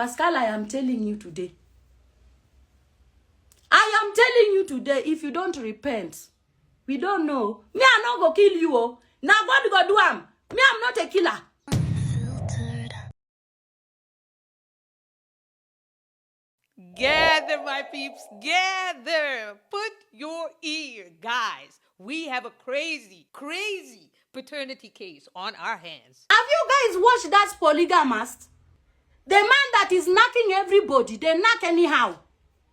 Pascal, I am telling you today. I am telling you today, if you don't repent, we don't know. Me, I not go kill you. Oh. Now God go do am. Me, I'm not a killer. Gather, my peeps, gather. Put your ear, guys. We have a crazy paternity case on our hands. Have you guys watched that polygamist? The man that is knocking everybody, they knock anyhow.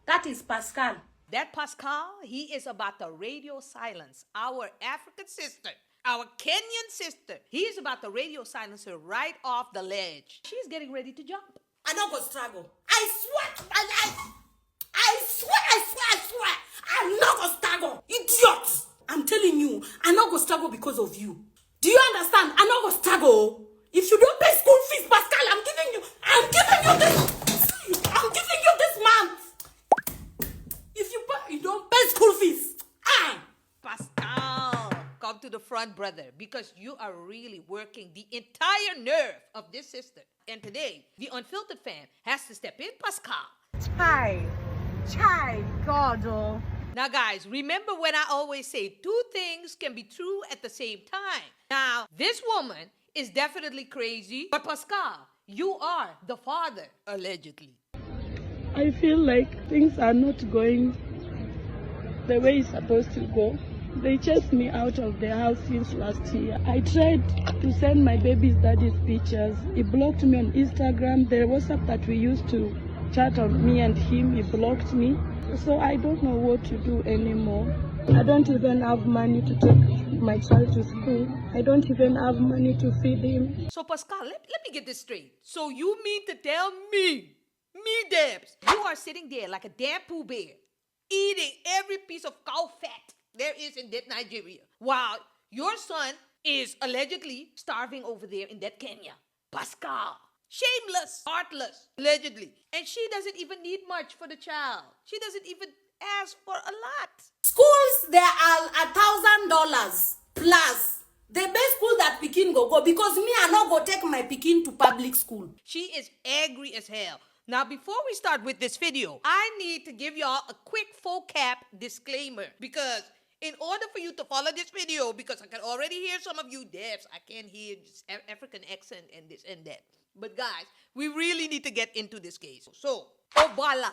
That is Pascal. That Pascal, he is about to radio silence our African sister, our Kenyan sister. He is about to radio silence her right off the ledge. She's getting ready to jump. I don't go struggle. I swear, I swear, I'm not gonna struggle. Idiot! I'm telling you, I'm not gonna struggle because of you. Do you understand? I'm not gonna struggle. If you don't pay school fees, Pascal, I'm giving you this month. If you don't pay school fees, Pascal, come to the front, brother, because you are really working the entire nerve of this sister. And today, the Unfiltered fam has to step in, Pascal. Chai, God, oh. Now, guys, remember when I always say two things can be true at the same time. Now, this woman is definitely crazy, but Pascal, you are the father, allegedly. I feel like things are not going the way it's supposed to go. They chased me out of the house since last year. I tried to send my baby's daddy's pictures. He blocked me on Instagram. The WhatsApp that we used to chat on me and him, he blocked me. So I don't know what to do anymore. I don't even have money to take my child to school. I don't even have money to feed him. So Pascal, let me get this straight. So you mean to tell me, Debs, you are sitting there like a damn Pooh Bear, eating every piece of cow fat there is in that Nigeria, while your son is allegedly starving over there in that Kenya. Pascal, shameless, heartless, allegedly. And she doesn't even need much for the child. She doesn't even ask for a lot. schools, there are $1,000 plus. The best school that Pikin go because me, I not go take my Pikin to public school. She is angry as hell. Now, before we start with this video, I need to give y'all a quick full cap disclaimer, because in order for you to follow this video, because I can already hear some of you deafs, I can't hear just African accent and this and that. But guys, we really need to get into this case. So, Obala,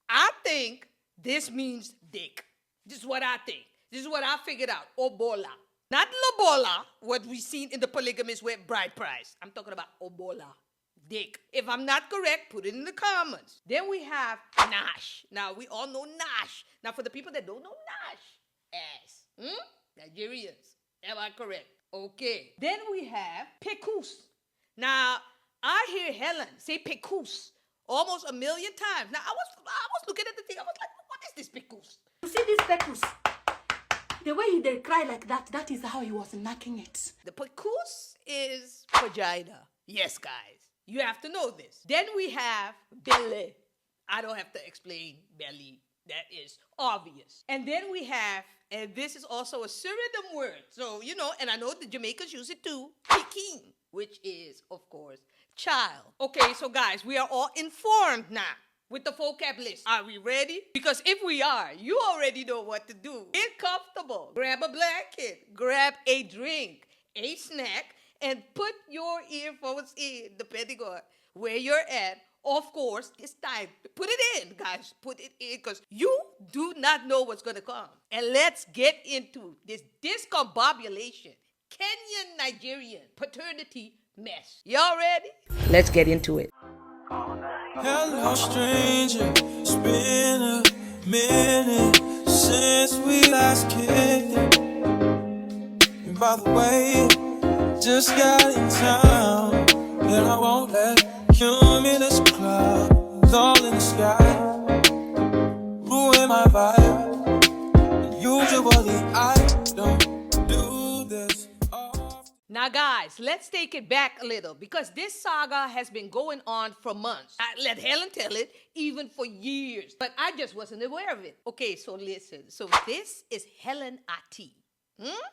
I think this means dick. This is what I think. This is what I figured out. Obola. Not Lobola, what we've seen in the polygamist with bride price. I'm talking about Obola. Dick. If I'm not correct, put it in the comments. Then we have Nash. Now, we all know Nash. Now, for the people that don't know Nash, ass. Nigerians. Am I correct? Okay. Then we have Pekus. Now, I hear Helen say Pekus almost 1 million times. Now, I was looking at the thing. I was like, what is this Pekus? You see this Pekus? The way they cry like that, that is how he was knocking it. The Pekus is vagina. Yes, guys. You have to know this. Then we have belly. I don't have to explain belly. That is obvious. And then we have, and this is also a Suriname word. So, you know, and I know the Jamaicans use it too, Peking, which is, of course, child. Okay, so guys, we are all informed now with the vocab list. Are we ready? Because if we are, you already know what to do. Get comfortable. Grab a blanket. Grab a drink, a snack, and put your earphones in, depending on where you're at. Of course, this time, put it in, guys. Put it in, because you do not know what's going to come. And let's get into this discombobulation, Kenyan Nigerian paternity mess. Y'all ready? Let's get into it. Hello, stranger. It's been a minute since we last kicked it. And by the way, just got in town, and I won't let cumulus clouds all in the sky ruin my vibe. And usually I don't do this often. Now, guys, let's take it back a little, because this saga has been going on for months. I let Helen tell it, even for years, but I just wasn't aware of it. Okay, so listen. So this is Hellen Ati.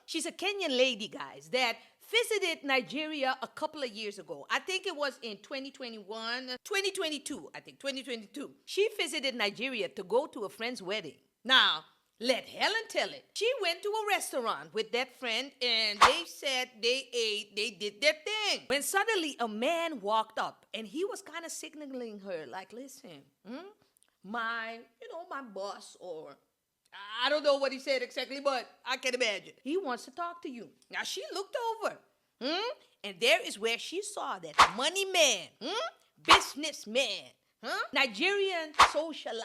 She's a Kenyan lady, guys, that visited Nigeria a couple of years ago. I think it was in 2022, I think, 2022. She visited Nigeria to go to a friend's wedding. Now, let Helen tell it. She went to a restaurant with that friend and they said they ate, they did their thing. When suddenly a man walked up and he was kind of signaling her like, listen, my boss, or I don't know what he said exactly, but I can imagine. He wants to talk to you. Now she looked over, and there is where she saw that money man, businessman, Nigerian socialite,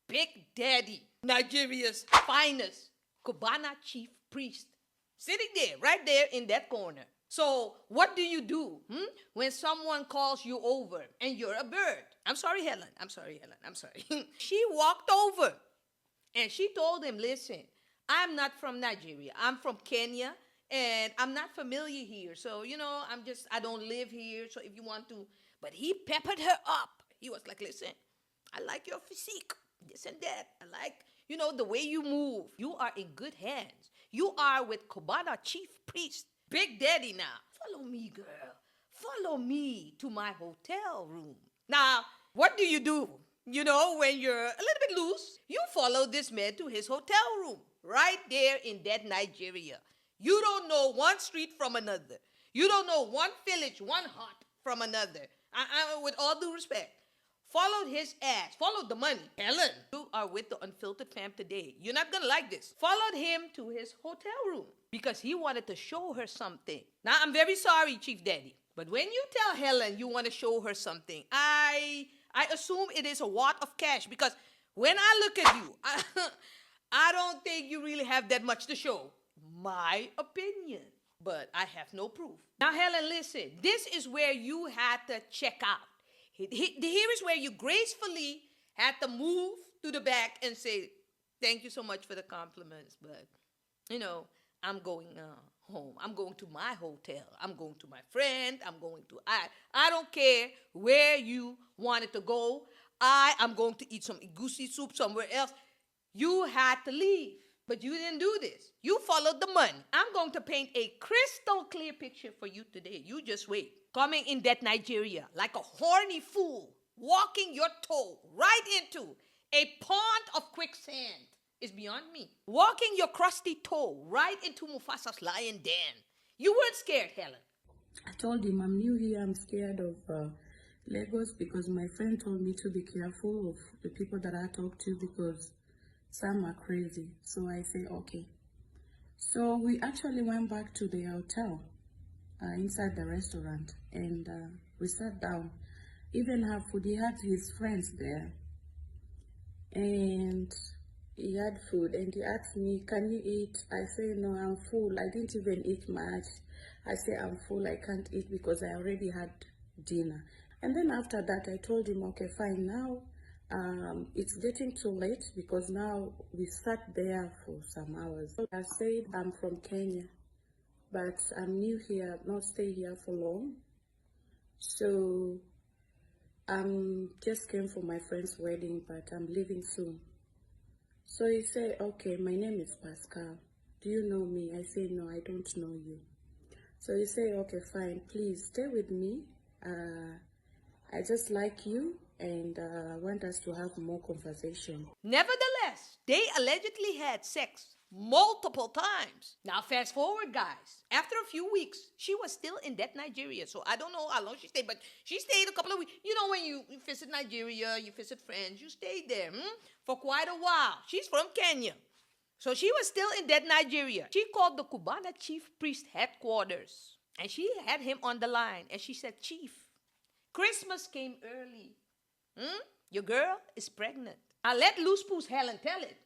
Big Daddy, Nigeria's finest, Cubana Chief Priest, sitting there, right there in that corner. So what do you do when someone calls you over and you're a bird? I'm sorry, Helen. She walked over and she told him, listen, I'm not from Nigeria. I'm from Kenya and I'm not familiar here. So, I don't live here. So if you want to, but he peppered her up. He was like, listen, I like your physique, this and that. I like, the way you move. You are in good hands. You are with Cubana Chief Priest, Big Daddy now. Follow me, girl. Follow me to my hotel room. Now, what do? When you're a little bit loose, you follow this man to his hotel room, right there in that Nigeria. You don't know one street from another. You don't know one village, one hut from another. With all due respect, followed his ass, followed the money. Helen, you are with the Unfiltered fam today. You're not gonna like this. Followed him to his hotel room because he wanted to show her something. Now, I'm very sorry, Chief Daddy, but when you tell Helen you want to show her something, I assume it is a wad of cash, because when I look at you, I don't think you really have that much to show. My opinion, but I have no proof. Now, Helen, listen, this is where you had to check out. Here is where you gracefully had to move to the back and say, thank you so much for the compliments, but, I'm going home. I'm going to my hotel. I'm going to my friend. I don't care where you wanted to go. I'm going to eat some egusi soup somewhere else. You had to leave, but you didn't do this. You followed the money. I'm going to paint a crystal clear picture for you today. You just wait. Coming in that Nigeria like a horny fool, walking your toe right into a pond of quicksand is beyond me. Walking your crusty toe right into Mufasa's lion den. You weren't scared, Helen. I told him I'm new here, I'm scared of Lagos, because my friend told me to be careful of the people that I talk to because some are crazy. So I say, okay. So we actually went back to the hotel inside the restaurant, and we sat down. Even have food. He had his friends there, and he had food, and he asked me, can you eat? I say, no, I'm full. I didn't even eat much. I say, I'm full, I can't eat because I already had dinner. And then after that, I told him, okay, fine, now it's getting too late because now we sat there for some hours. So I said, I'm from Kenya, but I'm new here, not stay here for long. So just came for my friend's wedding, but I'm leaving soon. So he said, okay, my name is Pascal. Do you know me? I say, no, I don't know you. So he said, okay, fine, please stay with me. I just like you and want us to have more conversation. Nevertheless, they allegedly had sex multiple times. Now, fast forward, guys. After a few weeks, she was still in that Nigeria. So I don't know how long she stayed, but she stayed a couple of weeks. You know, when you visit Nigeria, you visit friends, you stayed there for quite a while. She's from Kenya. So she was still in that Nigeria. She called the Cubana Chief Priest headquarters, and she had him on the line, and she said, Chief, Christmas came early. Your girl is pregnant. I let loose poos Helen tell it.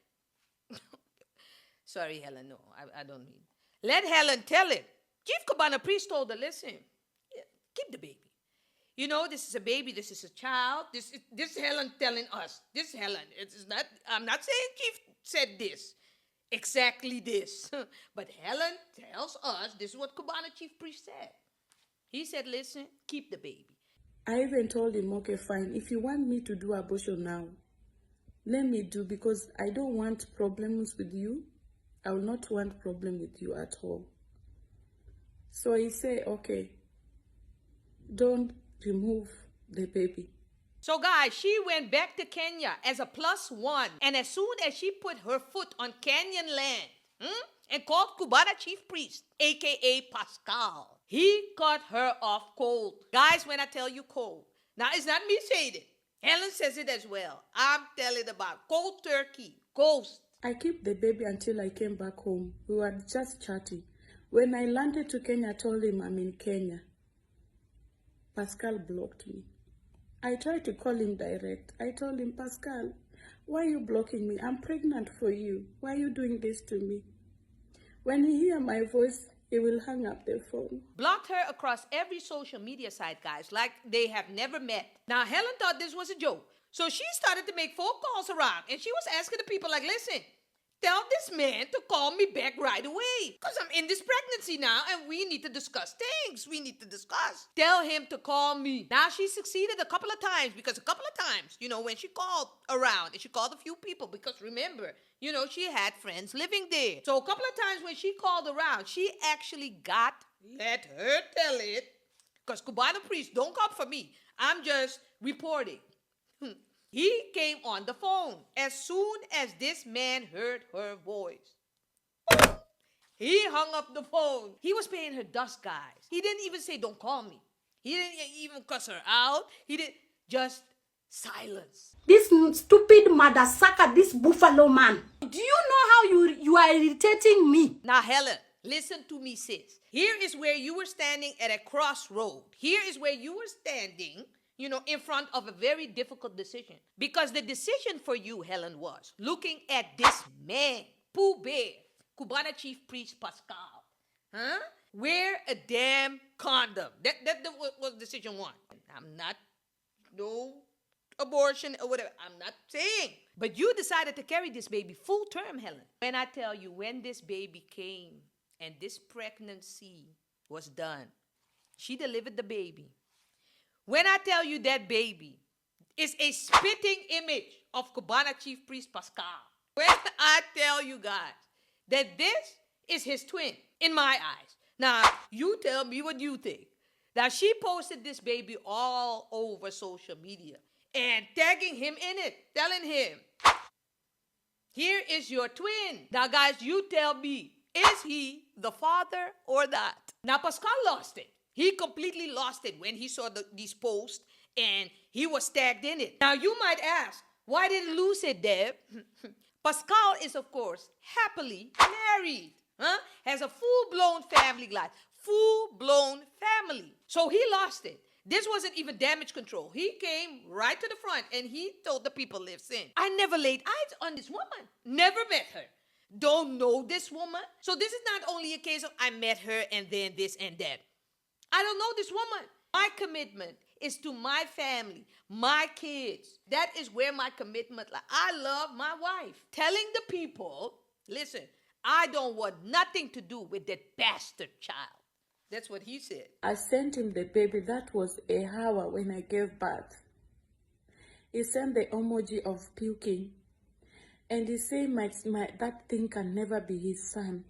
Sorry, Helen, no, I don't mean. Let Helen tell it. Chief Cubana Priest told her, listen, keep the baby. You know, this is a baby, this is a child. This is Helen telling us. This is Helen. It's not, I'm not saying Chief said this. Exactly this. But Helen tells us this is what Cubana Chief Priest said. He said, listen, keep the baby. I even told him, okay, fine. If you want me to do abortion now, let me do, because I don't want problems with you. I will not want problem with you at all. So he say, okay, don't remove the baby. So guys, she went back to Kenya as a +1. And as soon as she put her foot on Kenyan land, and called Cubana Chief Priest, aka Pascal, he cut her off cold. Guys, when I tell you cold, now it's not me saying it. Hellen says it as well. I'm telling about cold turkey, ghost. I kept the baby until I came back home. We were just chatting. When I landed to Kenya, I told him I'm in Kenya. Pascal blocked me. I tried to call him direct. I told him, Pascal, why are you blocking me? I'm pregnant for you. Why are you doing this to me? When he hears my voice, he will hang up the phone. Blocked her across every social media site, guys, like they have never met. Now, Hellen thought this was a joke. So she started to make phone calls around, and she was asking the people, like, listen, tell this man to call me back right away, because I'm in this pregnancy now, and we need to discuss things. We need to discuss. Tell him to call me. Now, she succeeded a couple of times, because a couple of times, when she called around, and she called a few people, because remember, she had friends living there. So a couple of times when she called around, she actually got, let her tell it, because Cubana Priest, don't come for me. I'm just reporting. He came on the phone as soon as this man heard her voice. He hung up the phone. He was paying her dust, guys. He didn't even say, don't call me. He didn't even cuss her out. He didn't, just silence. This stupid mother sucker, this buffalo man. Do you know how you are irritating me? Now, Hellen, listen to me, sis. Here is where you were standing at a crossroad. Here is where you were standing, in front of a very difficult decision. Because the decision for you, Hellen, was looking at this man, Pooh Bear, Cubana Chief Priest Pascal. Wear a damn condom. That was decision one. I'm not, no abortion or whatever. I'm not saying. But you decided to carry this baby full term, Hellen. When I tell you, when this baby came and this pregnancy was done, she delivered the baby. When I tell you that baby is a spitting image of Cubana Chief Priest Pascal. When I tell you guys that this is his twin, in my eyes. Now, you tell me what you think. Now, she posted this baby all over social media and tagging him in it, telling him, here is your twin. Now, guys, you tell me, is he the father or not? Now, Pascal lost it. He completely lost it when he saw these posts and he was tagged in it. Now, you might ask, why did he lose it, Deb? Pascal is, of course, happily married. Has a full-blown family life. Full-blown family. So he lost it. This wasn't even damage control. He came right to the front and he told the people, listen, I never laid eyes on this woman. Never met her. Don't know this woman. So this is not only a case of I met her and then this and that. I don't know this woman. My commitment is to my family, my kids. That is where my commitment lies. I love my wife. Telling the people, listen, I don't want nothing to do with that bastard child. That's what he said. I sent him the baby. That was a hour when I gave birth. He sent the emoji of puking. And he said that thing can never be his son.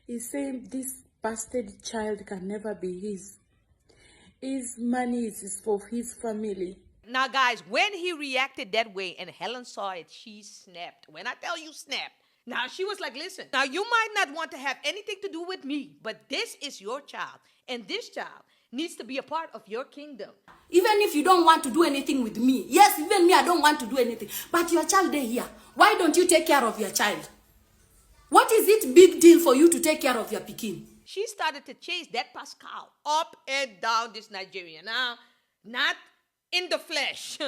He said this bastard child can never be his. His money is for his family. Now, guys, when he reacted that way and Hellen saw it, she snapped. When I tell you snapped, now she was like, listen, now you might not want to have anything to do with me, but this is your child. And this child needs to be a part of your kingdom. Even if you don't want to do anything with me. Yes, even me, I don't want to do anything. But your child is here. Why don't you take care of your child? What is it big deal for you to take care of your pikin? She started to chase that Pascal up and down this Nigeria. Now, not in the flesh.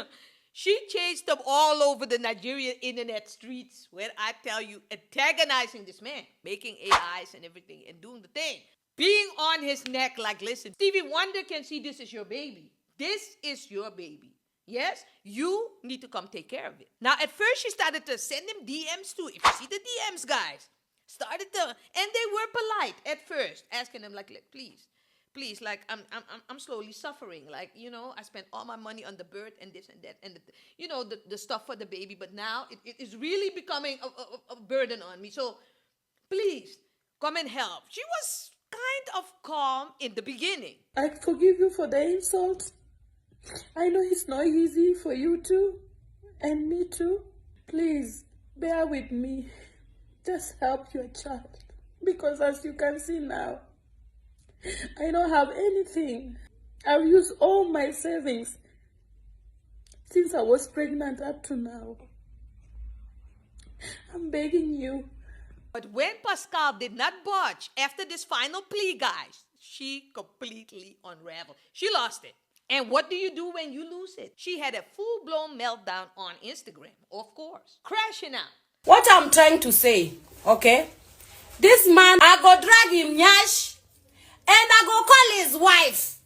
She chased him all over the Nigerian internet streets where I tell you, antagonizing this man, making AIs and everything and doing the thing. Being on his neck like, listen, Stevie Wonder can see this is your baby. This is your baby. Yes, you need to come take care of it. Now, at first, she started to send him DMs too. If you see the DMs, guys, and they were polite at first, asking him like please, like I'm slowly suffering. Like, I spent all my money on the birth and this and that and the stuff for the baby, but now it is really becoming a burden on me. So please come and help. She was kind of calm in the beginning. I forgive you for the insult. I know it's not easy for you too, and me too. Please, bear with me. Just help your child. Because as you can see now, I don't have anything. I've used all my savings since I was pregnant up to now. I'm begging you. But when Pascal did not budge after this final plea, guys, she completely unraveled. She lost it. And what do you do when you lose it? She had a full-blown meltdown on Instagram, of course. Crashing out. What I'm trying to say, okay? This man, I go drag him, Nyash, and I go call his wife.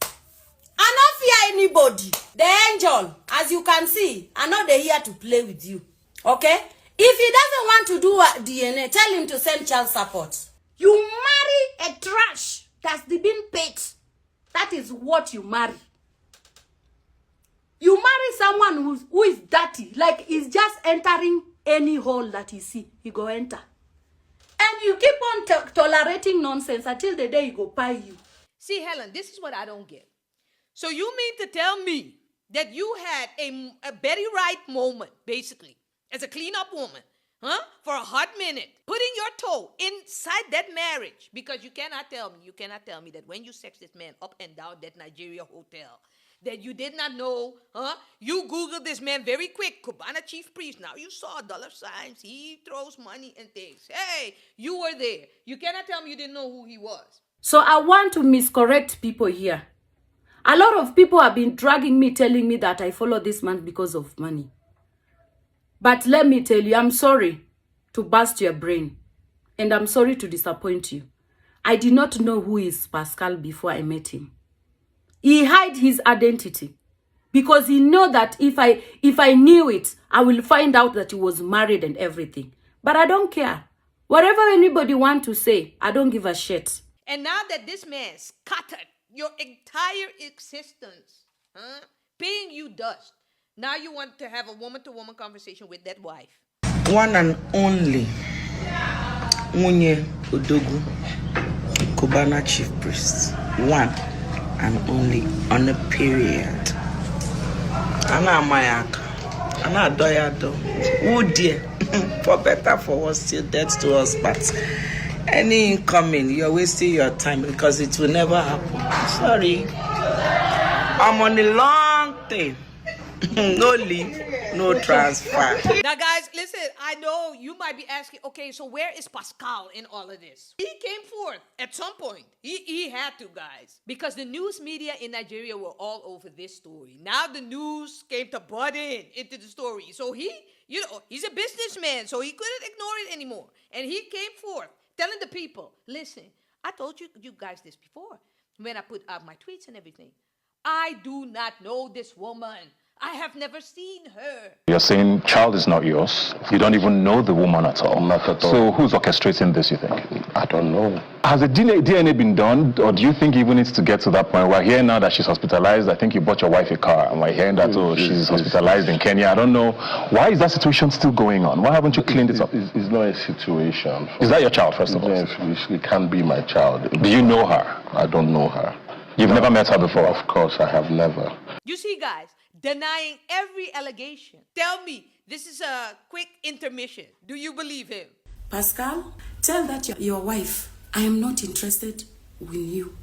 I not fear anybody. The angel, as you can see, I know they're here to play with you, okay? If he doesn't want to do a DNA, tell him to send child support. You marry a trash that's been paid. That is what you marry. You marry someone who is dirty, like he's just entering any hole that he see, he go enter. And you keep on tolerating nonsense until the day he go pay you. See, Helen, this is what I don't get. So you mean to tell me that you had a Betty Wright moment, basically, as a cleanup woman, for a hot minute, putting your toe inside that marriage, because you cannot tell me that when you sex this man up and down that Nigeria hotel, that you did not know, You Googled this man very quick, Cubana Chief Priest. Now you saw dollar signs, he throws money and things. Hey, you were there. You cannot tell me you didn't know who he was. So I want to miscorrect people here. A lot of people have been dragging me, telling me that I follow this man because of money. But let me tell you, I'm sorry to burst your brain. And I'm sorry to disappoint you. I did not know who is Pascal before I met him. He hid his identity. Because he know that if I knew it, I will find out that he was married and everything. But I don't care. Whatever anybody want to say, I don't give a shit. And now that this man scattered your entire existence, paying you dust, now you want to have a woman-to-woman conversation with that wife. One and only Munye Odogu, Cubana Chief Priest. One and only on a period. Ana Mayaka, Ana Doyado. Oh dear, for better, for worse, still dead to us. But any incoming, you're wasting your time because it will never happen. Sorry. I'm on a long thing. No leave, no transfer. Now, guys, listen, I know you might be asking, okay, so where is Pascal in all of this? He came forth at some point. He had to, guys, because the news media in Nigeria were all over this story. Now the news came to butt into the story. So he's a businessman, so he couldn't ignore it anymore. And he came forth telling the people, listen, I told you guys this before when I put out my tweets and everything. I do not know this woman. I have never seen her. You're saying child is not yours. You don't even know the woman at all. Not at all. So who's orchestrating this, you think? I don't know. Has the DNA been done, or do you think even needs to get to that point? We're here now that she's hospitalized. I think you bought your wife a car, and we're hearing that she's hospitalized in Kenya. I don't know. Why is that situation still going on? Why haven't you cleaned it up? It's not a situation. Is that your child, first of all? It can't be my child. Do you know her? I don't know her. You've never met her before? Of course, I have never. You see, guys, denying every allegation. Tell me, this is a quick intermission. Do you believe him? Pascal, tell that your wife, I am not interested in you.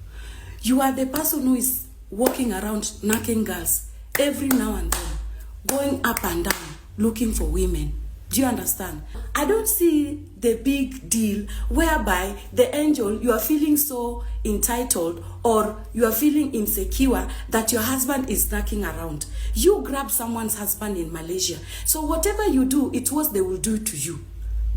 You are the person who is walking around knocking girls every now and then, going up and down, looking for women. Do you understand? I don't see the big deal whereby the angel, you are feeling so entitled or you are feeling insecure that your husband is knocking around. You grab someone's husband in Malaysia. So whatever you do, it's what they will do to you.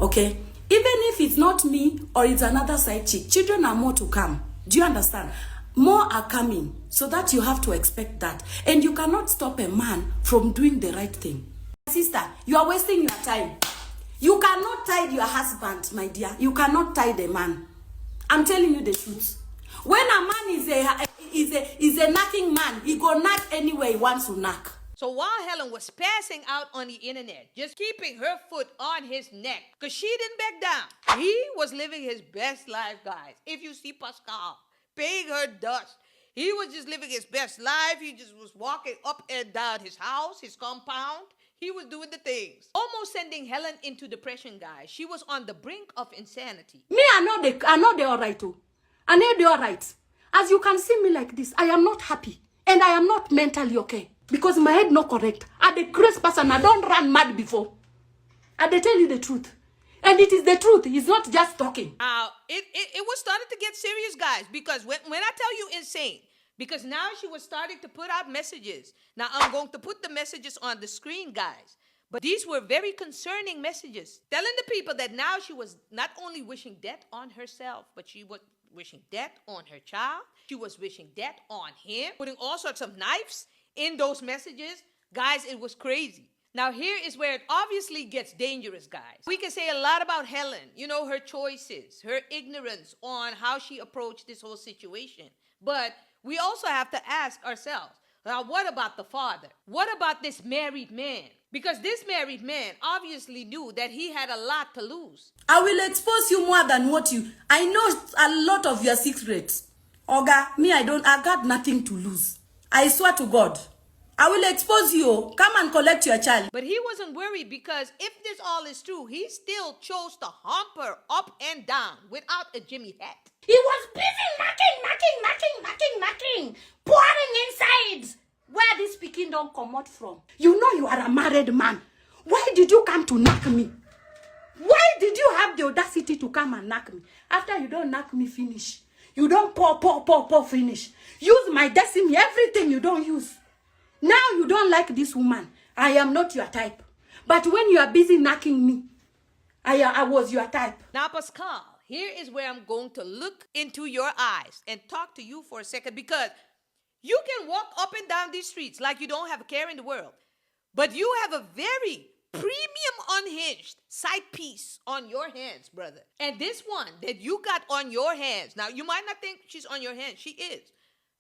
Okay? Even if it's not me or it's another side chick, children are more to come. Do you understand? More are coming. So that you have to expect that. And you cannot stop a man from doing the right thing. Sister, you are wasting your time. You cannot tie your husband, my dear. You cannot tie the man. I'm telling you the truth. When a man is a knocking man, he go knock anywhere he wants to knock. So while Helen was passing out on the internet, just keeping her foot on his neck, because she didn't back down, he was living his best life, guys. If you see Pascal paying her dust, he was just living his best life. He just was walking up and down his house, his compound. He was doing the things. Almost sending Helen into depression, guys. She was on the brink of insanity. Me, I know they all right too. I know they all right. As you can see me like this, I am not happy. And I am not mentally okay. Because my head not correct. I'm the crazy person. I don't run mad before. I they tell you the truth. And it is the truth. He's not just talking. Now, it was starting to get serious, guys. Because when I tell you insane, because now she was starting to put out messages. Now, I'm going to put the messages on the screen, guys. But these were very concerning messages. Telling the people that now she was not only wishing death on herself, but she was wishing death on her child. She was wishing death on him. Putting all sorts of knives in those messages. Guys, it was crazy. Now, here is where it obviously gets dangerous, guys. We can say a lot about Helen. You know, her choices, her ignorance on how she approached this whole situation. But we also have to ask ourselves, now, what about the father? What about this married man? Because this married man obviously knew that he had a lot to lose. I will expose you more than what you... I know a lot of your secrets. Oga, me, I got nothing to lose. I swear to God. I will expose you. Come and collect your child. But he wasn't worried because if this all is true, he still chose to hump her up and down without a Jimmy hat. He was busy knocking, pouring inside. Where this speaking don't come out from? You know you are a married man. Why did you come to knock me? Why did you have the audacity to come and knock me? After you don't knock me, finish. You don't pour, finish. Use my destiny, everything you don't use. Now you don't like this woman. I am not your type. But when you are busy knocking me, I was your type. Now, Pascal, here is where I'm going to look into your eyes and talk to you for a second, because you can walk up and down these streets like you don't have a care in the world, but you have a very premium unhinged side piece on your hands, brother. And this one that you got on your hands, now you might not think she's on your hands. She is.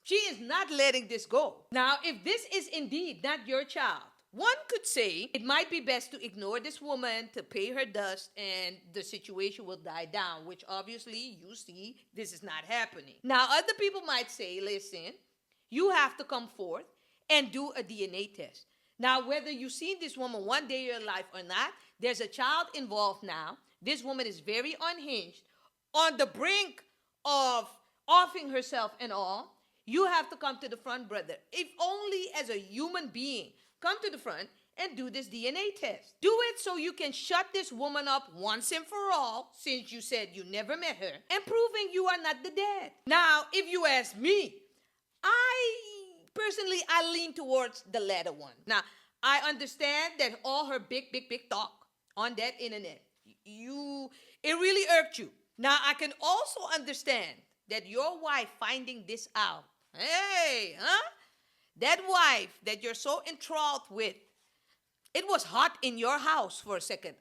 She is not letting this go. Now, if this is indeed not your child, one could say it might be best to ignore this woman, to pay her dust, and the situation will die down, which obviously you see this is not happening. Now, other people might say, listen, you have to come forth and do a DNA test. Now, whether you've seen this woman one day in your life or not, there's a child involved now. This woman is very unhinged, on the brink of offing herself and all. You have to come to the front, brother. If only as a human being, come to the front and do this DNA test. Do it so you can shut this woman up once and for all, since you said you never met her, and proving you are not the dad. Now, if you ask me, I lean towards the latter one. Now, I understand that all her big talk on that internet, it really irked you. Now, I can also understand that your wife finding this out, hey, huh? That wife that you're so enthralled with, it was hot in your house for a second.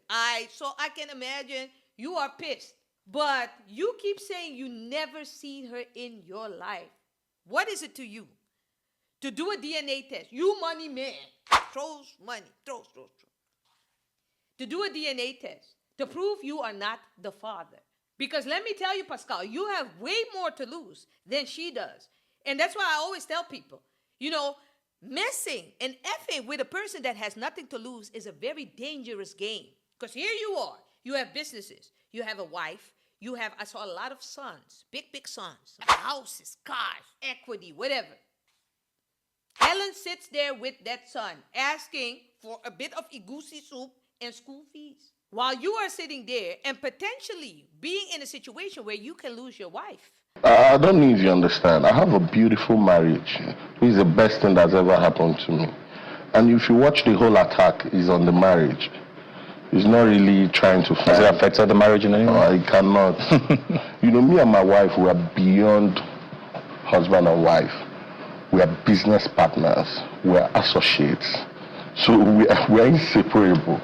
So I can imagine you are pissed. But you keep saying you never seen her in your life. What is it to you? To do a DNA test. You money man. Throws money. Throws. To do a DNA test. To prove you are not the father. Because let me tell you, Pascal, you have way more to lose than she does. And that's why I always tell people, you know, messing and effing with a person that has nothing to lose is a very dangerous game. Because here you are. You have businesses. You have a wife. I saw a lot of sons. Big sons. Houses, cars, equity, whatever. Helen sits there with that son, asking for a bit of igusi soup and school fees. While you are sitting there and potentially being in a situation where you can lose your wife. I don't know if you understand. I have a beautiful marriage. It's the best thing that's ever happened to me. And if you watch the whole attack, it's on the marriage. It's not really trying to find. Has it affected the marriage in any way? It cannot. You know, me and my wife, we are beyond husband and wife. We are business partners. We are associates. So we are inseparable.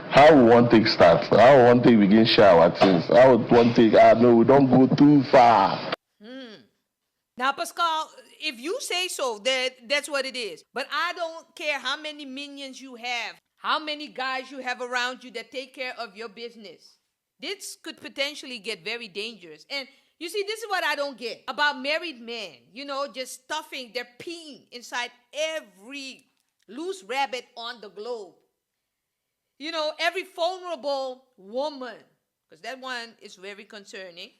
How one thing starts, how one thing begin share our things, how one thing, no, we don't go too far. Now, Pascal, if you say so, that's what it is. But I don't care how many minions you have, how many guys you have around you that take care of your business. This could potentially get very dangerous. And you see, this is what I don't get about married men, just stuffing their peen inside every loose rabbit on the globe. Every vulnerable woman, because that one is very concerning,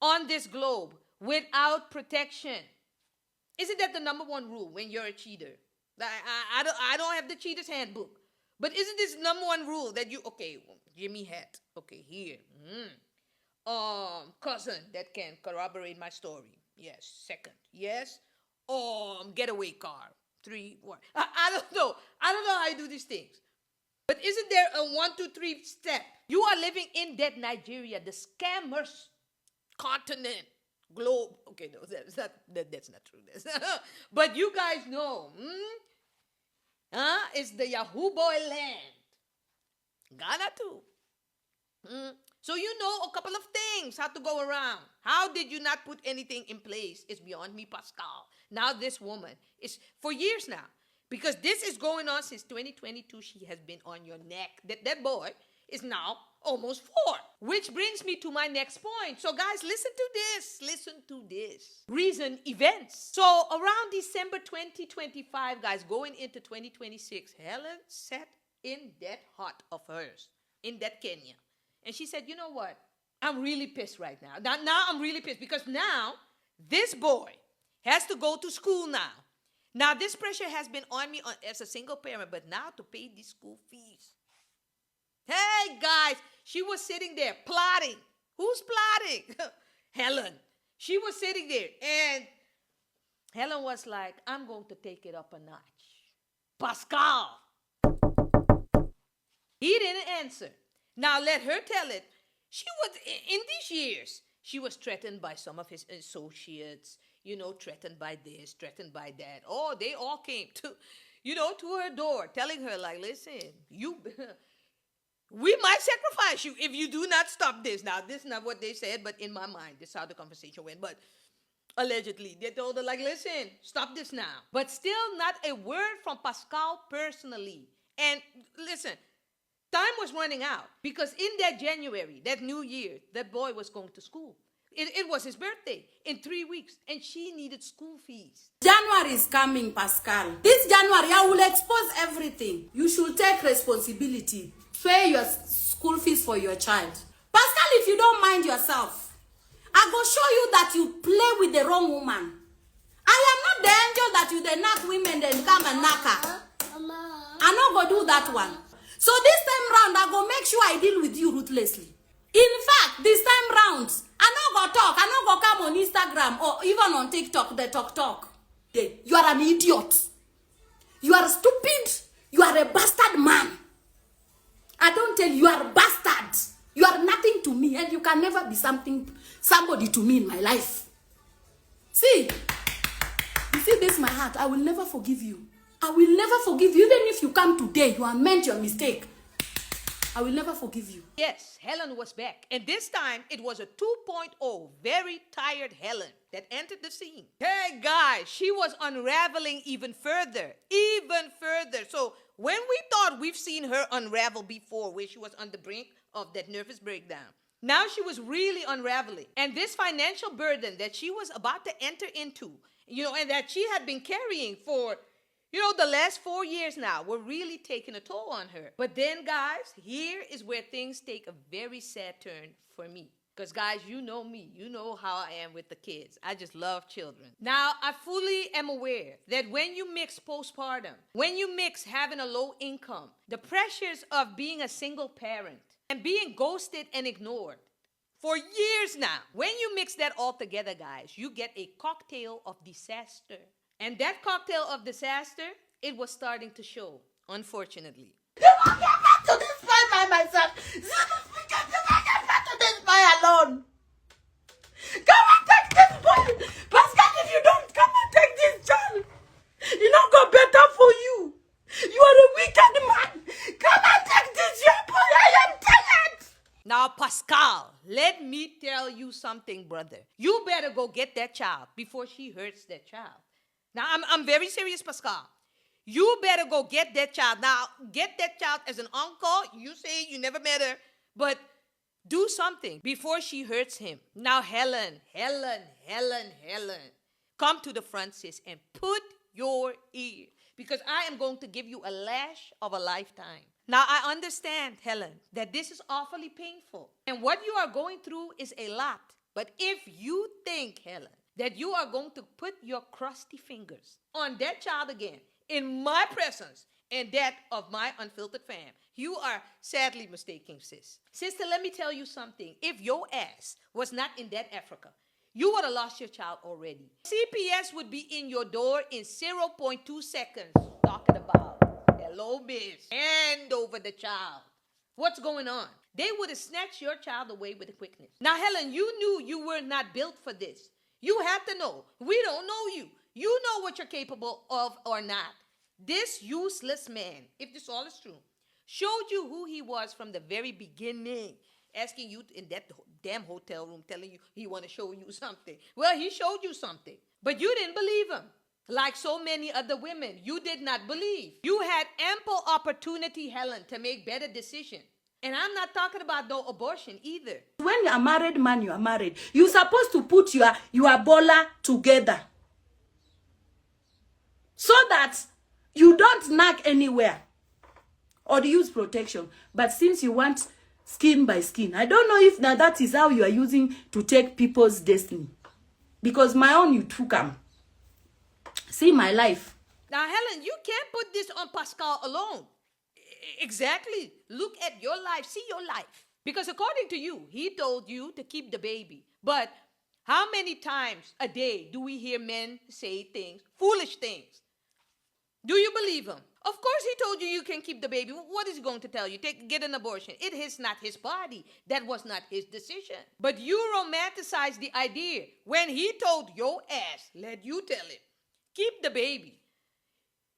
on this globe without protection. Isn't that the number one rule when you're a cheater? I don't have the cheater's handbook. But isn't this number one rule that Jimmy hat. Okay, here. Cousin that can corroborate my story. Yes. Second. Yes. Getaway car. 3, 1. I don't know. I don't know how I do these things. But isn't there a 1, 2, 3 step? You are living in that Nigeria, the scammers continent, globe. Okay, no, that's not true. But you guys know, it's the Yahoo boy land. Ghana too. So you know a couple of things how to go around. How did you not put anything in place? It's beyond me, Pascal. Now this woman is for years now. Because this is going on since 2022. She has been on your neck. That boy is now almost 4. Which brings me to my next point. So guys, listen to this. Listen to this. Recent events. So around December 2025, guys, going into 2026, Hellen sat in that hut of hers, in that Kenya. And she said, you know what? I'm really pissed right now. Now I'm really pissed because now this boy has to go to school now. Now, this pressure has been on me as a single parent, but now to pay these school fees. Hey, guys, she was sitting there plotting. Who's plotting? Hellen. She was sitting there, and Hellen was like, I'm going to take it up a notch. Pascal. He didn't answer. Now, let her tell it. She was, in these years, she was threatened by some of his associates, threatened by this, threatened by that. Oh, they all came to her door, telling her, like, listen, we might sacrifice you if you do not stop this. Now, this is not what they said, but in my mind, this is how the conversation went. But allegedly, they told her, like, listen, stop this now. But still not a word from Pascal personally. And listen, time was running out because in that January, that New Year, that boy was going to school. It was his birthday in 3 weeks, and she needed school fees. January is coming, Pascal. This January, I will expose everything. You should take responsibility. Pay your school fees for your child. Pascal, if you don't mind yourself, I go show you that you play with the wrong woman. I am not the angel that you dey knock women, then come and knock her. I no go do that one. So this time round, I go make sure I deal with you ruthlessly. In fact, this time round, I no go talk. I no go come on Instagram or even on TikTok, the talk. You are an idiot. You are stupid. You are a bastard man. I don't tell you, you are a bastard. You are nothing to me, and you can never be somebody to me in my life. See, you see this my heart. I will never forgive you. I will never forgive you. Even if you come today, you amend your mistake. I will never forgive you. Yes, Hellen was back. And this time, it was a 2.0, very tired Hellen that entered the scene. Hey, guys, she was unraveling even further. So when we thought we've seen her unravel before, where she was on the brink of that nervous breakdown, now she was really unraveling. And this financial burden that she was about to enter into, and that she had been carrying for the last 4 years now were really taking a toll on her. But then, guys, here is where things take a very sad turn for me. Because, guys, you know me. You know how I am with the kids. I just love children. Now, I fully am aware that when you mix postpartum, when you mix having a low income, the pressures of being a single parent, and being ghosted and ignored for years now, when you mix that all together, guys, you get a cocktail of disaster. And that cocktail of disaster, it was starting to show, unfortunately. You won't get back to this fight by myself. You won't get back to this fight alone. Come and take this boy. Pascal, if you don't come and take this child, it not go better for you. You are a wicked man. Come and take this your boy. I am tired. Now, Pascal, let me tell you something, brother. You better go get that child before she hurts that child. Now, I'm very serious, Pascal. You better go get that child. Now, get that child as an uncle. You say you never met her, but do something before she hurts him. Now, Hellen, come to the front, sis, and put your ear, because I am going to give you a lash of a lifetime. Now, I understand, Hellen, that this is awfully painful, and what you are going through is a lot. But if you think, Hellen, that you are going to put your crusty fingers on that child again, in my presence and that of my unfiltered fam, you are sadly mistaken, sis. Sister, let me tell you something. If your ass was not in that Africa, you would have lost your child already. CPS would be in your door in 0.2 seconds. Talking about, hello, miss, hand over the child. What's going on? They would have snatched your child away with quickness. Now, Hellen, you knew you were not built for this. You have to know. We don't know you. You know what you're capable of or not. This useless man, if this all is true, showed you who he was from the very beginning, asking you in that damn hotel room, telling you he want to show you something. Well, he showed you something, but you didn't believe him. Like so many other women, you did not believe. You had ample opportunity, Hellen, to make better decisions. And I'm not talking about no abortion either. When you're a married man, you are married. You're supposed to put your bola together, so that you don't knock anywhere or use protection. But since you want skin by skin, I don't know if now that is how you are using to take people's destiny. Because my own, you took them. See my life. Now, Hellen, you can't put this on Pascal alone. Exactly. Look at your life. See your life. Because according to you, he told you to keep the baby. But how many times a day do we hear men say things, foolish things? Do you believe him? Of course he told you you can keep the baby. What is he going to tell you? Get an abortion. It is not his body. That was not his decision. But you romanticize the idea when he told your ass, let you tell it, keep the baby.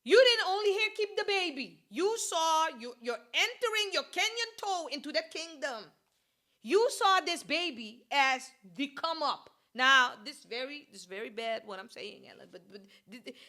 You didn't only hear keep the baby. You saw you're entering your Kenyan toe into that kingdom. You saw this baby as the come up. Now, this is very bad what I'm saying, Hellen. But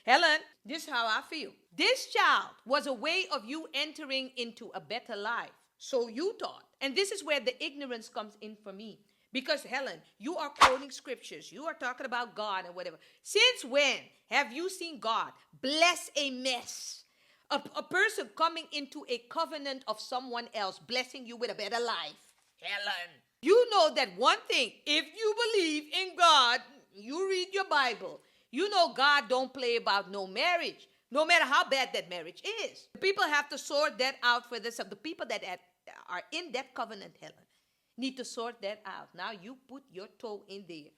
Hellen, this is how I feel. This child was a way of you entering into a better life. So you thought. And this is where the ignorance comes in for me. Because, Hellen, you are quoting scriptures. You are talking about God and whatever. Since when have you seen God bless a mess? A person coming into a covenant of someone else, blessing you with a better life. Hellen, you know that one thing, if you believe in God, you read your Bible, you know God don't play about no marriage, no matter how bad that marriage is. People have to sort that out for themselves. The people that are in that covenant, Hellen, need to sort that out. Now you put your toe in there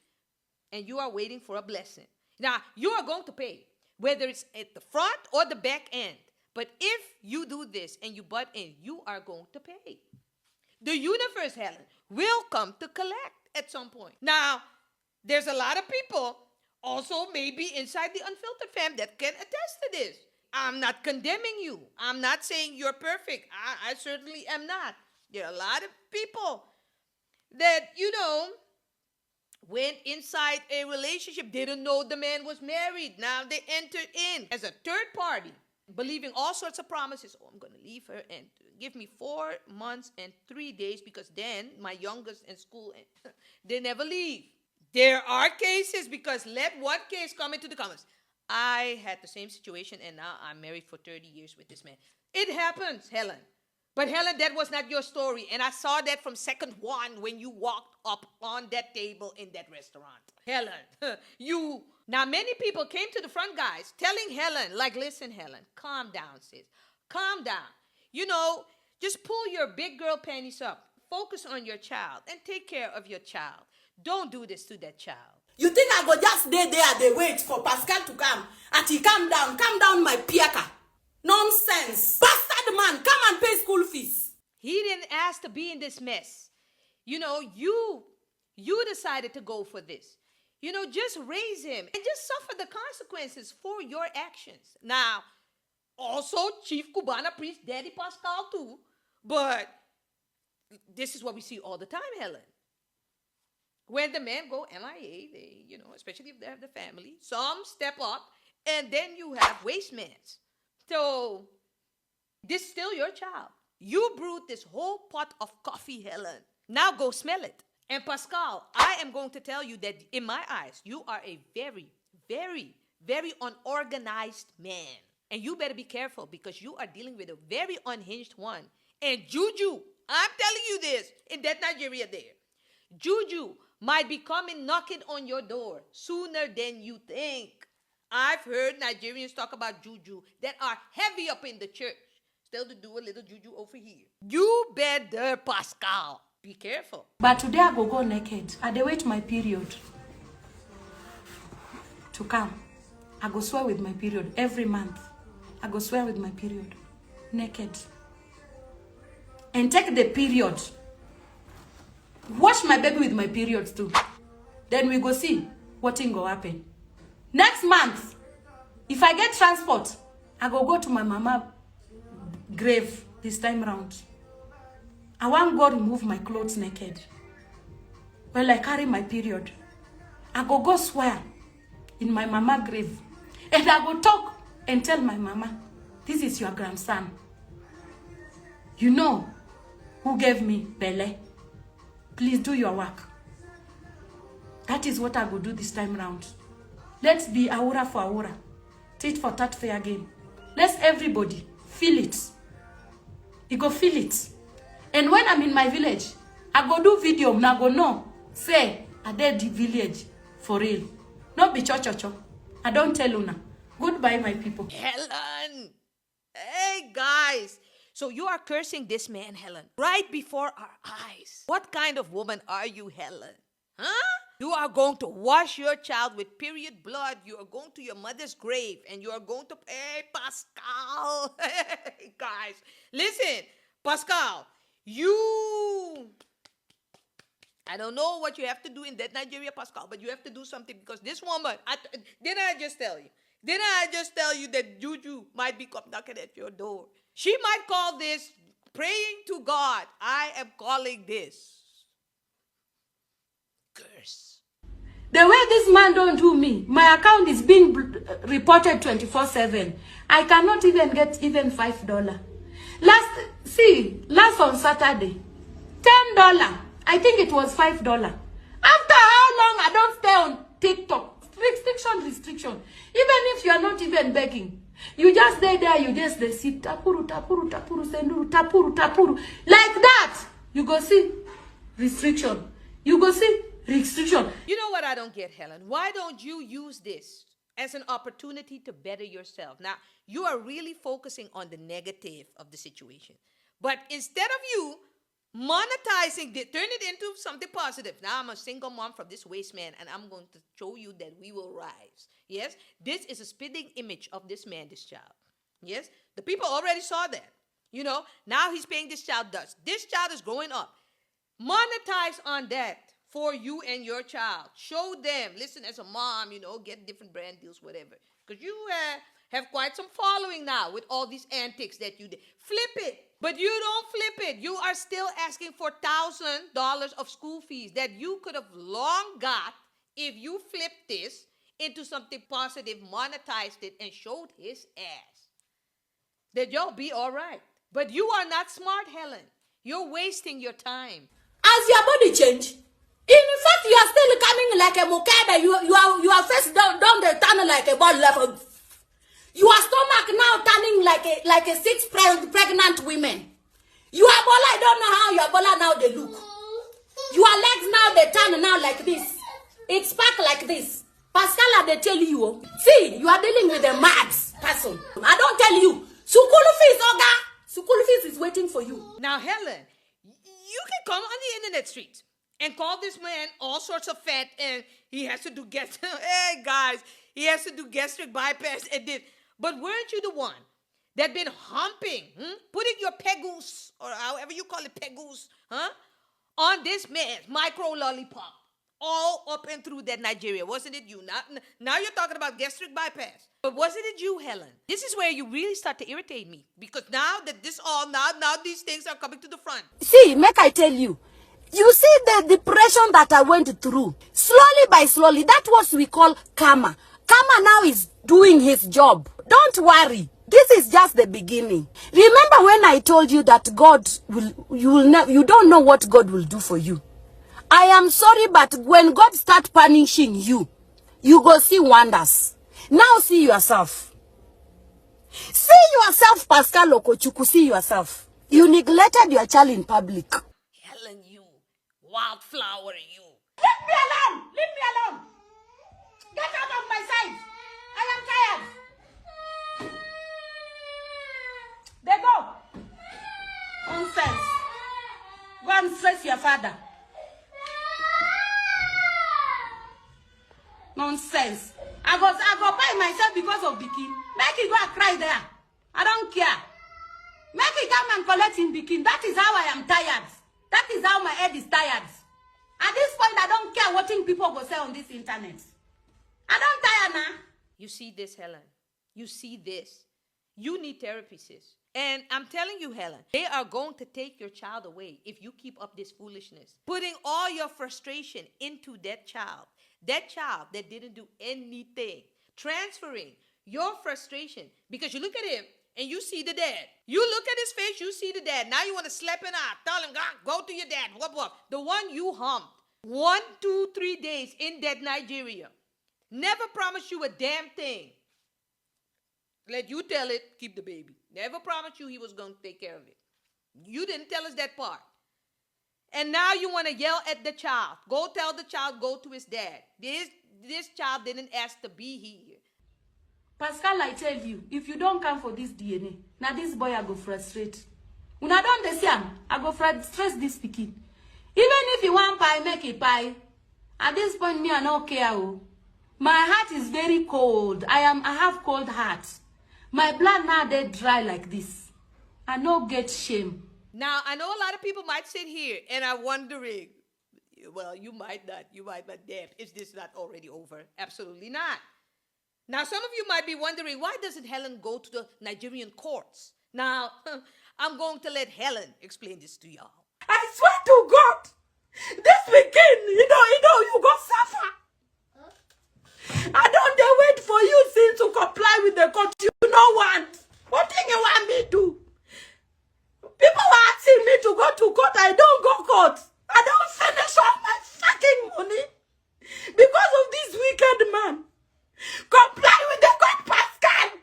and you are waiting for a blessing. Now you are going to pay, whether it's at the front or the back end. But if you do this and you butt in, you are going to pay. The universe, Hellen, will come to collect at some point. Now, there's a lot of people also maybe inside the Unfiltered fam that can attest to this. I'm not condemning you. I'm not saying you're perfect. I certainly am not. There are a lot of people that, went inside a relationship, didn't know the man was married. Now they entered in as a third party, believing all sorts of promises. Oh, I'm going to leave her and give me 4 months and 3 days because then my youngest in school, they never leave. There are cases, because let one case come into the comments. I had the same situation and now I'm married for 30 years with this man. It happens, Hellen. But Hellen, that was not your story. And I saw that from second one when you walked up on that table in that restaurant. Hellen, Now, many people came to the front, guys, telling Hellen, like, listen, Hellen, calm down, sis. Calm down. Just pull your big girl panties up. Focus on your child and take care of your child. Don't do this to that child. You think I go just stay there, they wait for Pascal to come? Ati, calm down, my piaka. Nonsense. Bastard man, come and pay school fees. He didn't ask to be in this mess. You decided to go for this. Just raise him and just suffer the consequences for your actions. Now, also Chief Cubana Priest, Daddy Pascal too. But this is what we see all the time, Helen. When the men go MIA, they, especially if they have the family, some step up, and then you have waste men. So this is still your child. You brewed this whole pot of coffee, Helen. Now go smell it. And Pascal, I am going to tell you that in my eyes, you are a very, very, very unorganized man. And you better be careful because you are dealing with a very unhinged one. And Juju, I'm telling you this, in that Nigeria there, Juju might be coming knocking on your door sooner than you think. I've heard Nigerians talk about Juju that are heavy up in the church. Still to do a little Juju over here. You better, Pascal, be careful. But today I go naked. I dey wait my period to come. I go swear with my period every month. I go swear with my period naked. And take the period. Wash my baby with my periods too. Then we go see what thing go happen. Next month, if I get transport, I go to my mama grave this time round. I want God remove my clothes naked. Well, I carry my period. I go swear in my mama grave. And I go talk and tell my mama, this is your grandson. You know who gave me Bele. Please do your work. That is what I will do this time round. Let's be aura for aura. Tit for tat fair game. Let's everybody feel it. You go feel it. And when I'm in my village, I go do video. Now go no. Say, I did the village for real. Not be cho-cho-cho. I don't tell you now. Goodbye, my people. Helen! Hey, guys! So you are cursing this man, Helen, right before our eyes. What kind of woman are you, Helen? Huh? You are going to wash your child with period blood. You are going to your mother's grave and you are going to... Hey, Pascal! Hey, guys, listen. Pascal, I don't know what you have to do in that Nigeria, Pascal, but you have to do something because this woman... Didn't I just tell you that Juju might be come knocking at your door? She might call this praying to God. I am calling this curse. The way this man don't do me, my account is being reported 24/7. I cannot even get even $5. Last on Saturday, $10. I think it was $5. After how long I don't stay on TikTok? Restriction. Even if you are not even begging, you just stay there, you just sit tapuru, senduru, tapuru. Like that, you go see restriction. You go see restriction. You know what I don't get, Helen? Why don't you use this as an opportunity to better yourself? Now, you are really focusing on the negative of the situation. But instead of you monetizing it, turn it into something positive. Now I'm a single mom from this waste man, and I'm going to show you that we will rise. Yes, this is a spitting image of this man, this child. Yes, the people already saw that. Now he's paying this child dust. This child is growing up. Monetize on that for you and your child. Show them. Listen, as a mom, get different brand deals, whatever. Because you have quite some following now with all these antics that you did. Flip it. But you don't flip it. You are still asking for $1,000 of school fees that you could have long got if you flipped this into something positive, monetized it, and showed his ass. That you'll be all right. But you are not smart, Helen. You're wasting your time. As your body change, in fact, you are still coming like a mokada. You are face down the tunnel like a ball level. Your stomach now turning like a 6 pregnant women. Your Ebola, I don't know how your Ebola now they look. Your legs now they turn now like this. It's back like this. Pascal, they tell you. See, you are dealing with a mad person. I don't tell you. Sukulu fees, Oga. Sukulu fees is waiting for you. Now, Helen, you can come on the internet streets and call this man all sorts of fat, and he has to do hey guys, he has to do gastric bypass and this. But weren't you the one that been humping, putting your pegus, or however you call it, pegus, on this man's micro lollipop? all up and through that Nigeria. Wasn't it you? Now you're talking about gastric bypass. But wasn't it you, Helen? This is where you really start to irritate me. Because now that now these things are coming to the front. See, make I tell you. You see the depression that I went through. Slowly by slowly, that's what we call karma. Karma now is doing his job. Don't worry. This is just the beginning. Remember when I told you that you don't know what God will do for you. I am sorry, but when God start punishing you, you go see wonders. Now see yourself. See yourself, Pascal Okochuku, see yourself. You neglected your child in public. Helen, you. Wildflower, you. Leave me alone! Leave me alone! Get out of my sight! I am tired. They go. Nonsense. Go and stress your father. Nonsense. I go buy myself because of Bikin. Make it go and cry there. I don't care. Make it come and collect in Bikin. That is how I am tired. That is how my head is tired. At this point, I don't care what thing people go say on this internet. I don't tire now. You see this, Helen? You see this? You need therapy, sis. And I'm telling you, Helen, they are going to take your child away if you keep up this foolishness. Putting all your frustration into that child that didn't do anything. Transferring your frustration because you look at him and you see the dad. You look at his face, you see the dad. Now you want to slap him out. Tell him, go to your dad. Whoop, whoop. The one you humped 1, 2, 3 days in that Nigeria. Never promised you a damn thing. Let you tell it, keep the baby. Never promised you he was going to take care of it. You didn't tell us that part. And now you want to yell at the child. Go tell the child, go to his dad. This child didn't ask to be here. Pascal, I tell you, if you don't come for this DNA, now this boy I go frustrate. When I don't understand, I go frustrate this pikin. Even if you want pie, make it pie. At this point, me I don't care. Oh. My heart is very cold. I have cold heart. My blood now they dry like this. I no get shame. Now, I know a lot of people might sit here and are wondering, well, you might not, damn, is this not already over? Absolutely not. Now, some of you might be wondering, why doesn't Helen go to the Nigerian courts? Now, I'm going to let Helen explain this to y'all. I swear to God, this weekend, you go suffer. I don't dare wait for you since to comply with the court. You know what? What thing you want me to do? People are asking me to go to court. I don't go court. I don't finish all my fucking money because of this wicked man. Comply with the court, Pascal.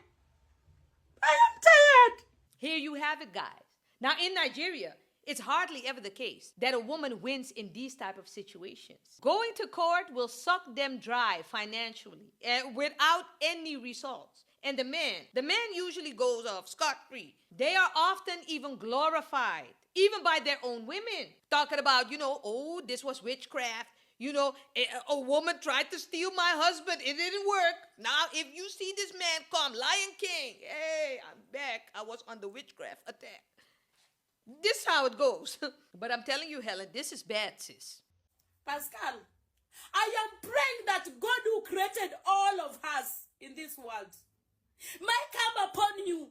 I am tired. Here you have it, guys. Now, in Nigeria, it's hardly ever the case that a woman wins in these type of situations. Going to court will suck them dry financially without any results. And the man usually goes off scot-free. They are often even glorified, even by their own women. Talking about, oh, this was witchcraft. A woman tried to steal my husband. It didn't work. Now, if you see this man come, Lion King, hey, I'm back. I was on the witchcraft attack. This is how it goes. But I'm telling you, Helen, this is bad, sis. Pascal, I am praying that God who created all of us in this world might come upon you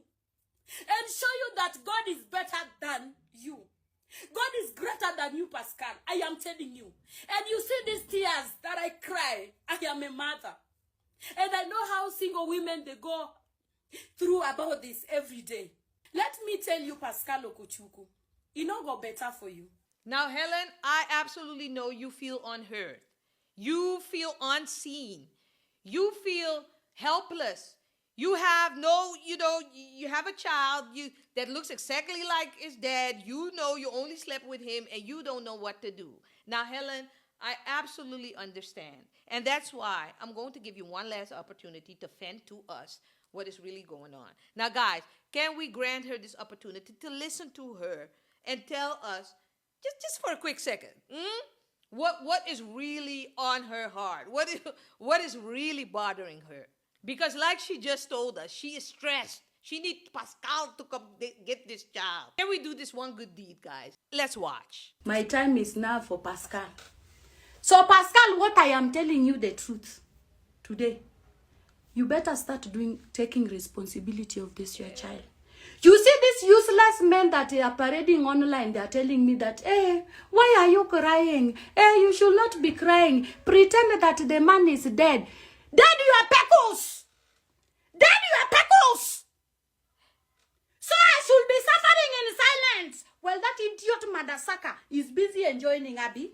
and show you that God is better than you. God is greater than you, Pascal. I am telling you. And you see these tears that I cry. I am a mother. And I know how single women, they go through about this every day. Let me tell you, Pascal Okochuku, it no go better for you. Now, Helen, I absolutely know you feel unheard. You feel unseen. You feel helpless. You have you have a child that looks exactly like his dad. You only slept with him and you don't know what to do. Now, Helen, I absolutely understand. And that's why I'm going to give you one last opportunity to vent to us what is really going on. Now, guys, can we grant her this opportunity to listen to her and tell us, just for a quick second, what is really on her heart? What is really bothering her? Because like she just told us, she is stressed. She needs Pascal to come get this child. Can we do this one good deed, guys? Let's watch. My time is now for Pascal So, Pascal, what I am telling you the truth today, you better start taking responsibility of this your child. You see these useless men that are parading online, they are telling me that, hey, why are you crying? Hey, you should not be crying. Pretend that the man is dead. Dead your peckles! Dead your peckles! So I should be suffering in silence. Well, that idiot Madasaka is busy enjoying Abby.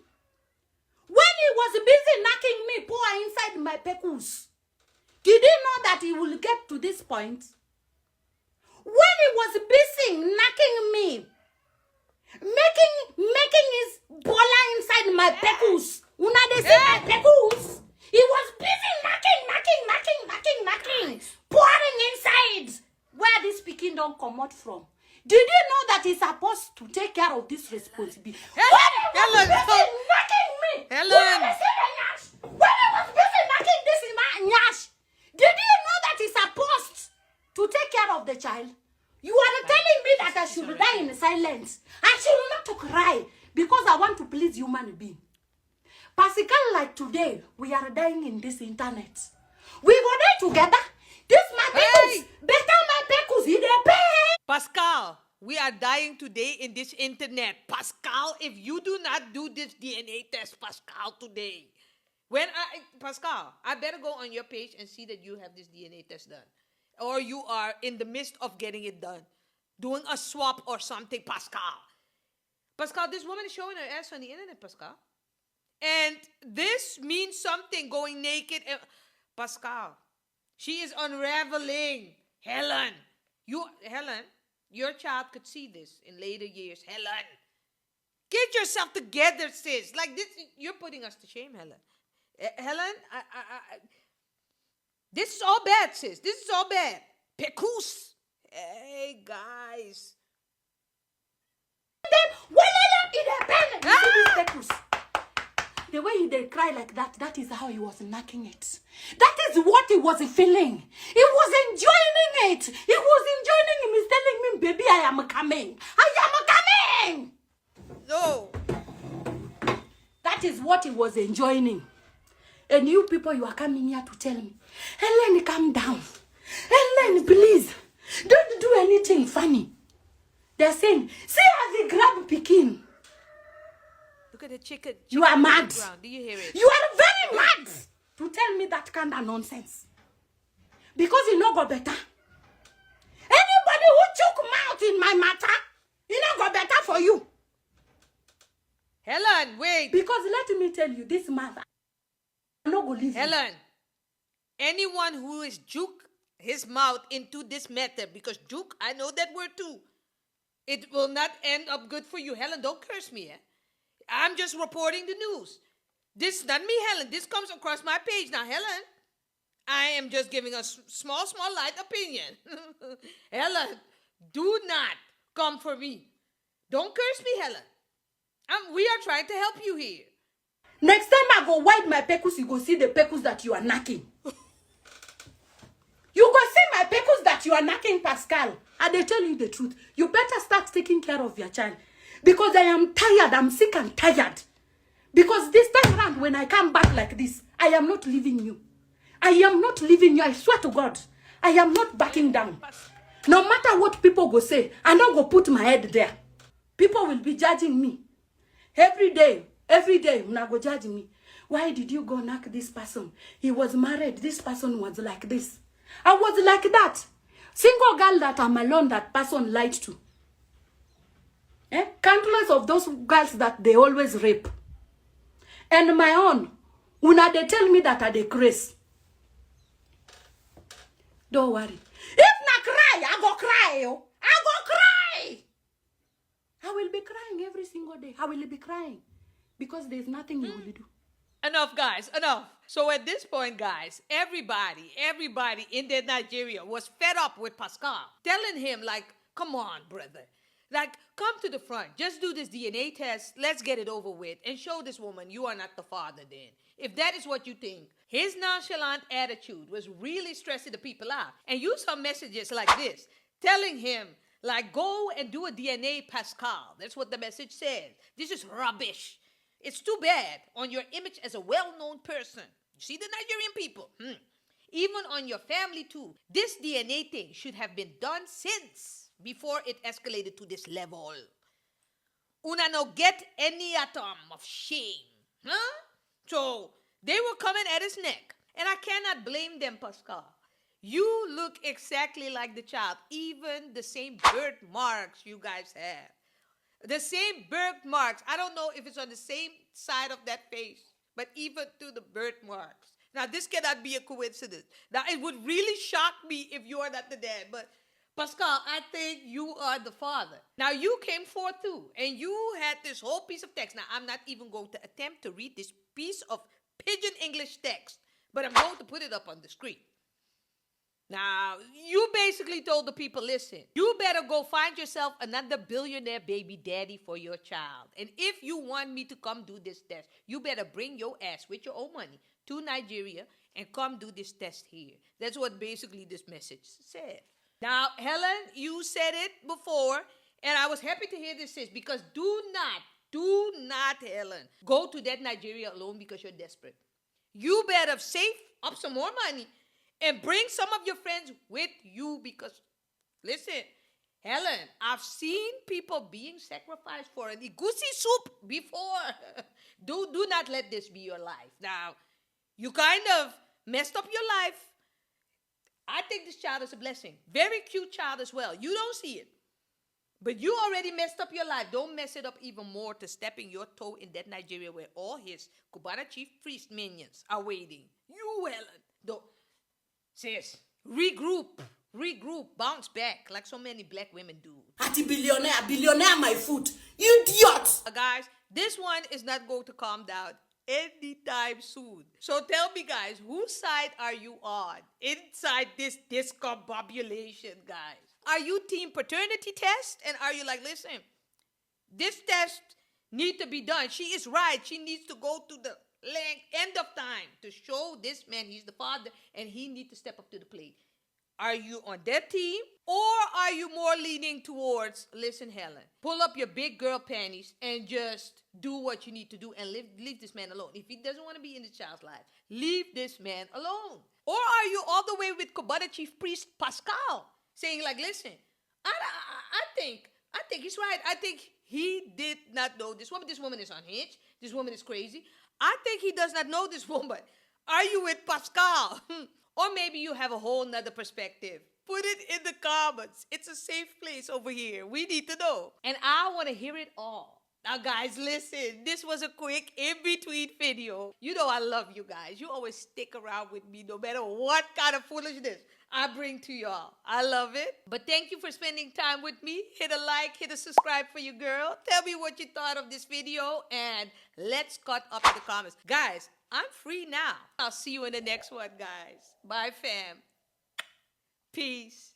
When he was busy knocking me poor inside my peckles, did he know that he will get to this point? When he was busy knocking me, making his bola inside my peckles, una they say my peckles, he was busy knocking, pouring inside where this Peking don't come out from. Did you know that he's supposed to take care of this responsibility? When he was busy knocking me, when he was busy knocking this in my nyash, did you know that he's supposed to take care of the child? You are telling me that I should die in silence. I should not cry because I want to please human being. Pascal, like today, we are dying in this internet. We go die together. This my peckles, better my peckles, he dey pay. Pascal, we are dying today in this internet. Pascal, if you do not do this DNA test, Pascal, today, Pascal, I better go on your page and see that you have this DNA test done. Or you are in the midst of getting it done. Doing a swap or something, Pascal. Pascal, this woman is showing her ass on the internet, Pascal. And this means something, going naked. Pascal, she is unraveling. Hellen, your child could see this in later years. Hellen, get yourself together, sis. Like this, you're putting us to shame, Hellen. Hellen, this is all bad, sis. This is all bad. Pekus. Hey, guys. The way they cry like that, that is how he was knocking it. That is what he was feeling. He was enjoying it. He was enjoying him. He's telling me, baby, I am coming. I am coming. No. That is what he was enjoying. And you people, you are coming here to tell me, Hellen, calm down. Hellen, please, don't do anything funny. They're saying, see how they grab Pekin. Look at the chicken. You are mad. Do you hear it? You are very mad to tell me that kind of nonsense. Because you know go better. Anybody who choke mouth in my matter, you know go better for you. Hellen, wait. Because let me tell you, this mother, I'm not going to leave you. Hellen, anyone who is juke his mouth into this matter, because juke, I know that word too, it will not end up good for you. Hellen, don't curse me, eh? I'm just reporting the news. This is not me, Hellen. This comes across my page. Now, Hellen, I am just giving a small, light opinion. Hellen, do not come for me. Don't curse me, Hellen. We are trying to help you here. Next time I go wipe my peckles, you go see the peckles that you are knocking. You go see my peckles that you are knocking, Pascal. And they tell you the truth. You better start taking care of your child. Because I am tired. I'm sick and tired. Because this time around, when I come back like this, I am not leaving you. I am not leaving you. I swear to God. I am not backing down. No matter what people go say, I not go put my head there. People will be judging me. Every day, una go judge me. Why did you go knock this person? He was married. This person was like this. I was like that. Single girl that I'm alone, that person lied to. Countless of those girls that they always rape. And my own, una they tell me that I dey craze. Don't worry. If na cry, I go cry. Yo. I go cry. I will be crying every single day. I will be crying. Because there's nothing you will do. Enough, guys. Enough. So at this point, guys, everybody in Nigeria was fed up with Pascal. Telling him, like, come on, brother. Like, come to the front. Just do this DNA test. Let's get it over with. And show this woman you are not the father then. If that is what you think. His nonchalant attitude was really stressing the people out. And use some messages like this. Telling him, like, go and do a DNA, Pascal. That's what the message says. This is rubbish. It's too bad on your image as a well-known person. You see the Nigerian people? Even on your family too. This DNA thing should have been done since, before it escalated to this level. Una no get any atom of shame. Huh? So, they were coming at his neck. And I cannot blame them, Pascal. You look exactly like the child. Even the same birthmarks you guys have. The same birthmarks. I don't know if it's on the same side of that face, but even to the birthmarks. Now, this cannot be a coincidence. Now, it would really shock me if you are not the dad, but Pascal, I think you are the father. Now, you came forth too, and you had this whole piece of text. Now, I'm not even going to attempt to read this piece of pidgin English text, but I'm going to put it up on the screen. Now, you basically told the people, listen, you better go find yourself another billionaire baby daddy for your child. And if you want me to come do this test, you better bring your ass with your own money to Nigeria and come do this test here. That's what basically this message said. Now, Helen, you said it before, and I was happy to hear this, sis, because do not, Helen, go to that Nigeria alone because you're desperate. You better save up some more money and bring some of your friends with you because, listen, Helen, I've seen people being sacrificed for an igusi soup before. Do not let this be your life. Now, you kind of messed up your life. I think this child is a blessing. Very cute child as well. You don't see it. But you already messed up your life. Don't mess it up even more to stepping your toe in that Nigeria where all his Cubana Chief Priest minions are waiting. You, Helen, don't. Sis, regroup, bounce back like so many black women do. Ati billionaire my foot. You idiot! Guys, this one is not going to calm down anytime soon. So tell me, guys, whose side are you on inside this discombobulation, guys? Are you team paternity test? And are you like, listen, this test needs to be done. She is right. She needs to go to the end of time to show this man he's the father and he needs to step up to the plate. Are you on that team? Or are you more leaning towards, listen, Helen, pull up your big girl panties and just do what you need to do and leave this man alone. If he doesn't want to be in the child's life, leave this man alone. Or are you all the way with Cubana Chief Priest Pascal, saying like, listen, I think he's right. I think he did not know this woman. This woman is unhinged. This woman is crazy. I think he does not know this woman. Are you with Pascal? Or maybe you have a whole nother perspective. Put it in the comments. It's a safe place over here. We need to know. And I want to hear it all. Now, guys, listen. This was a quick in-between video. You know I love you guys. You always stick around with me no matter what kind of foolishness I bring to y'all. I love it. But thank you for spending time with me. Hit a like, hit a subscribe for your girl. Tell me what you thought of this video. And let's cut up in the comments. Guys, I'm free now. I'll see you in the next one, guys. Bye, fam. Peace.